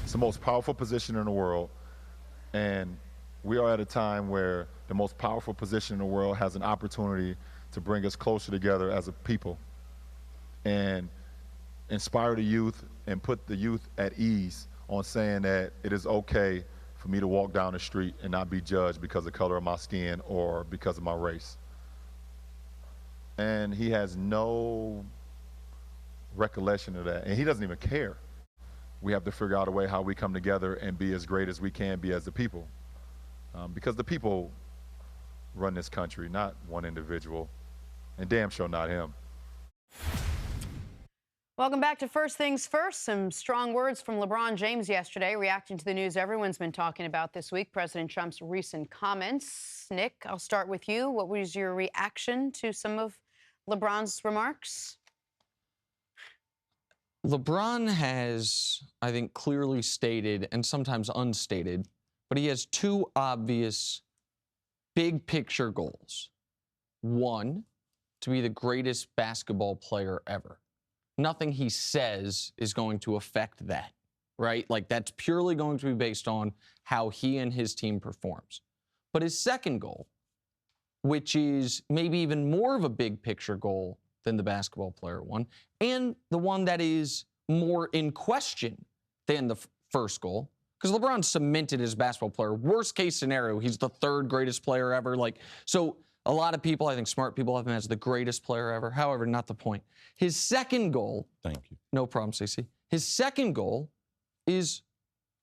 It's the most powerful position in the world, and we are at a time where the most powerful position in the world has an opportunity to bring us closer together as a people and inspire the youth and put the youth at ease on saying that it is okay for me to walk down the street and not be judged because of the color of my skin or because of my race. And he has no recollection of that, and he doesn't even care. We have to figure out a way how we come together and be as great as we can be as the people. Because the people run this country, not one individual, and damn sure not him. Welcome back to First Things First. Some strong words from LeBron James yesterday, reacting to the news everyone's been talking about this week, President Trump's recent comments. Nick, I'll start with you. What was your reaction to some of LeBron's remarks? LeBron has, I think, clearly stated, and sometimes unstated, but he has two obvious big picture goals. One, to be the greatest basketball player ever. Nothing he says is going to affect that, right? Like, that's purely going to be based on how he and his team performs. But his second goal, which is maybe even more of a big picture goal than the basketball player one, and the one that is more in question than the first goal, because LeBron cemented his basketball player. Worst case scenario, he's the third greatest player ever. So a lot of people, I think smart people, have him as the greatest player ever. However, not the point. His second goal, thank you. No problem, Stacey. His second goal is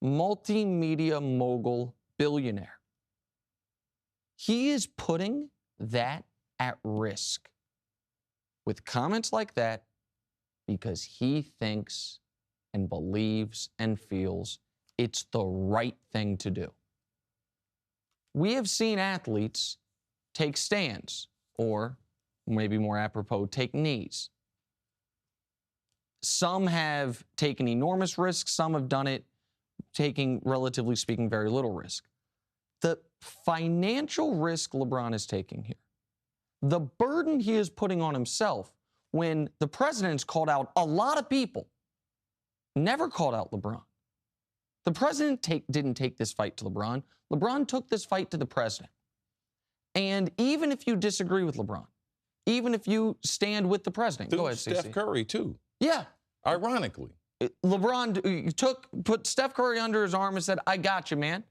multimedia mogul billionaire. He is putting that at risk with comments like that because he thinks and believes and feels it's the right thing to do. We have seen athletes take stands, or maybe more apropos, take knees. Some have taken enormous risks. Some have done it taking, relatively speaking, very little risk. The financial risk LeBron is taking here, the burden he is putting on himself when the president's called out a lot of people, never called out LeBron. The president didn't take this fight to LeBron. LeBron took this fight to the president. And even if you disagree with LeBron, even if you stand with the president, go ahead, Steph Stacey. Curry, too. Yeah. Ironically. LeBron put Steph Curry under his arm and said, I got you, man.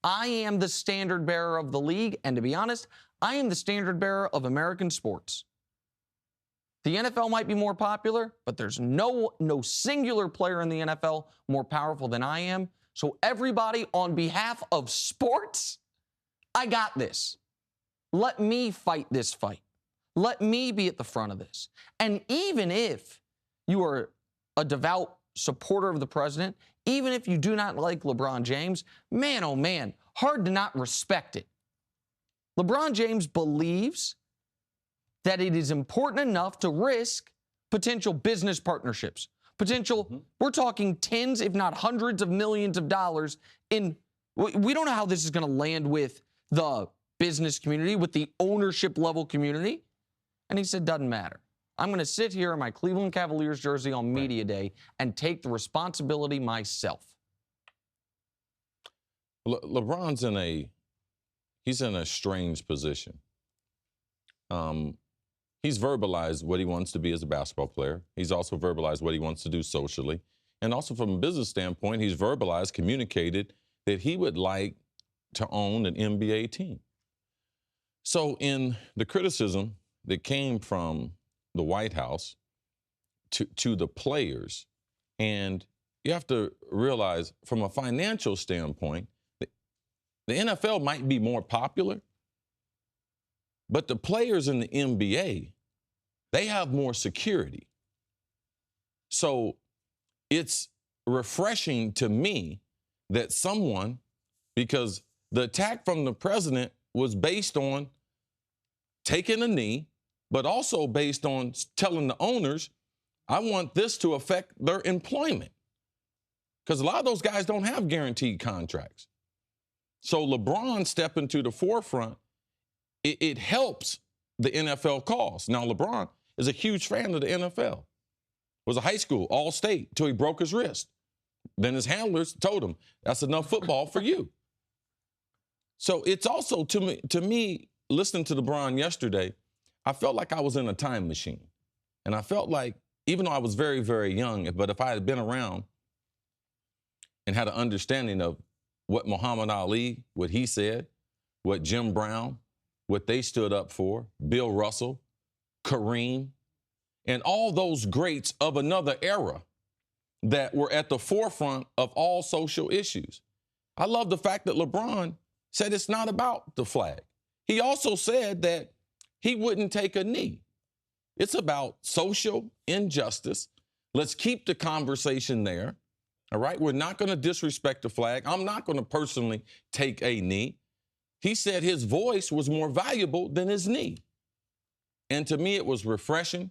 I am the standard bearer of the league. And to be honest, I am the standard bearer of American sports. The NFL might be more popular, but there's no singular player in the NFL more powerful than I am. So everybody, on behalf of sports, I got this. Let me fight this fight. Let me be at the front of this. And even if you are a devout supporter of the president, even if you do not like LeBron James, man, oh man, hard to not respect it. LeBron James believes that it is important enough to risk potential business partnerships, we're talking tens, if not hundreds of millions of dollars in, we don't know how this is going to land with the business community, with the ownership level community. And he said, doesn't matter. I'm going to sit here in my Cleveland Cavaliers jersey on media day and take the responsibility myself. LeBron's in a strange position. He's verbalized what he wants to be as a basketball player. He's also verbalized what he wants to do socially. And also from a business standpoint, he's verbalized, communicated that he would like to own an NBA team. So in the criticism that came from the White House to the players, and you have to realize from a financial standpoint, the NFL might be more popular, but the players in the NBA, they have more security. So it's refreshing to me that someone, because the attack from the president was based on taking a knee, but also based on telling the owners, I want this to affect their employment. Because a lot of those guys don't have guaranteed contracts. So LeBron stepping to the forefront, it helps the NFL cause. Now, LeBron is a huge fan of the NFL. Was a high school, all-state, till he broke his wrist. then his handlers told him, that's enough football for you. So it's also, to me, listening to LeBron yesterday, I felt like I was in a time machine. And I felt like, even though I was very, very young, but if I had been around and had an understanding of what Muhammad Ali, what he said, what Jim Brown, what they stood up for, Bill Russell, Kareem, and all those greats of another era that were at the forefront of all social issues. I love the fact that LeBron said it's not about the flag. He also said that he wouldn't take a knee. It's about social injustice. Let's keep the conversation there. All right? We're not going to disrespect the flag. I'm not going to personally take a knee. He said his voice was more valuable than his knee. And to me, it was refreshing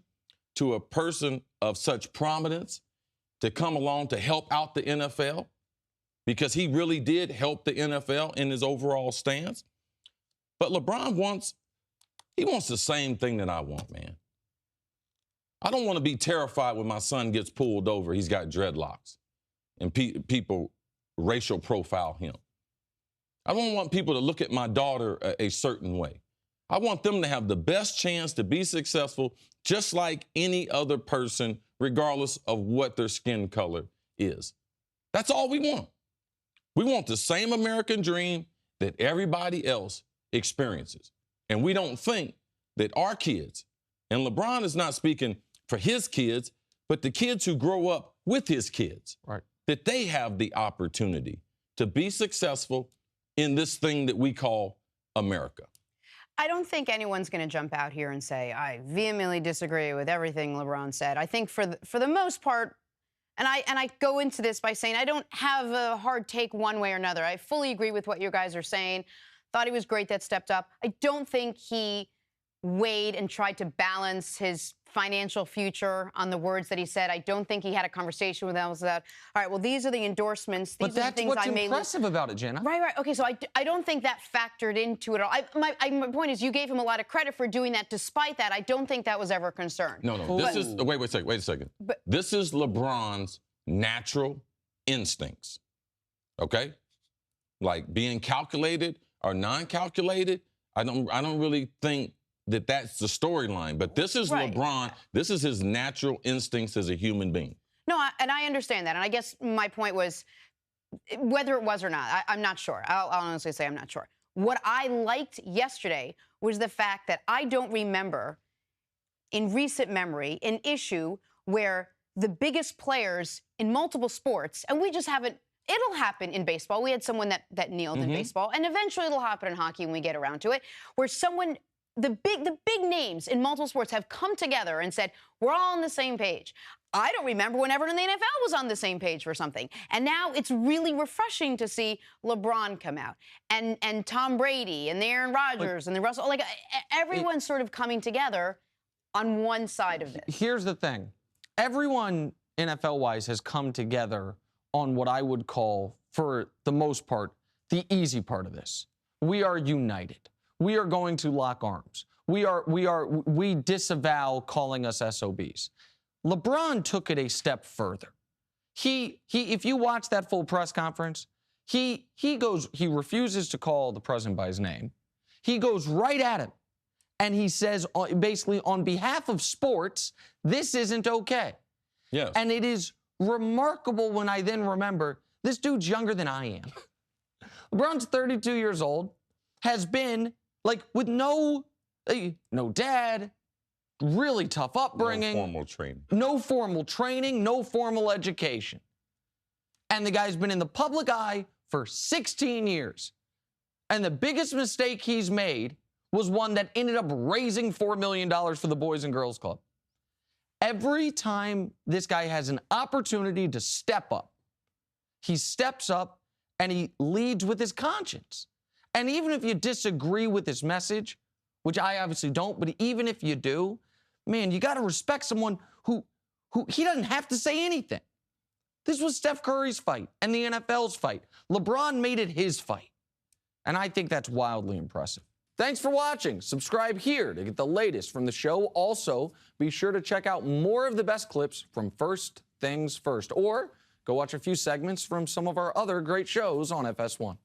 to a person of such prominence to come along to help out the NFL, because he really did help the NFL in his overall stance. But LeBron wants the same thing that I want, man. I don't want to be terrified when my son gets pulled over, he's got dreadlocks, and people racial profile him. I don't want people to look at my daughter a certain way. I want them to have the best chance to be successful, just like any other person, regardless of what their skin color is. That's all we want. We want the same American dream that everybody else experiences. And we don't think that our kids, and LeBron is not speaking for his kids, but the kids who grow up with his kids, right, that they have the opportunity to be successful in this thing that we call America. I don't think anyone's going to jump out here and say, I vehemently disagree with everything LeBron said. I think for the most part, and I go into this by saying I don't have a hard take one way or another. I fully agree with what you guys are saying. Thought he was great that stepped up. I don't think he weighed and tried to balance his financial future on the words that he said. I don't think he had a conversation with them about, all right, well, these are the endorsements. These But are the that's things what's I may impressive about it, Jenna. Right. Okay, so I don't think that factored into it all. My point is, you gave him a lot of credit for doing that. Despite that, I don't think that was ever a concern. No. This is, wait a second. But this is LeBron's natural instincts, okay? Like being calculated or non-calculated, I don't really think that that's the storyline. But this is right. LeBron. This is his natural instincts as a human being. No, and I understand that. And I guess my point was, whether it was or not, I'm not sure. I'll honestly say I'm not sure. What I liked yesterday was the fact that I don't remember in recent memory an issue where the biggest players in multiple sports, and we just haven't, it'll happen in baseball. We had someone that kneeled in baseball, and eventually it'll happen in hockey when we get around to it, where someone, the big names in multiple sports have come together and said, we're all on the same page. I don't remember when everyone in the NFL was on the same page for something. And now it's really refreshing to see LeBron come out and Tom Brady and the Aaron Rodgers and the Russell, like everyone's sort of coming together on one side of this. Here's the thing. Everyone NFL-wise has come together on what I would call, for the most part, the easy part of this. We are united. We are going to lock arms. We disavow calling us SOBs. LeBron took it a step further. If you watch that full press conference, he refuses to call the president by his name. He goes right at him. And he says, basically, on behalf of sports, this isn't okay. Yes. And it is remarkable when I then remember, this dude's younger than I am. LeBron's 32 years old, has been, like, with no dad, really tough upbringing. No formal training. No formal training, no formal education. And the guy's been in the public eye for 16 years. And the biggest mistake he's made was one that ended up raising $4 million for the Boys and Girls Club. Every time this guy has an opportunity to step up, he steps up and he leads with his conscience. And even if you disagree with his message, which I obviously don't, but even if you do, man, you got to respect someone who he doesn't have to say anything. This was Steph Curry's fight and the NFL's fight. LeBron made it his fight. And I think that's wildly impressive. Thanks for watching. Subscribe here to get the latest from the show. Also, be sure to check out more of the best clips from First Things First, or Go watch a few segments from some of our other great shows on FS1.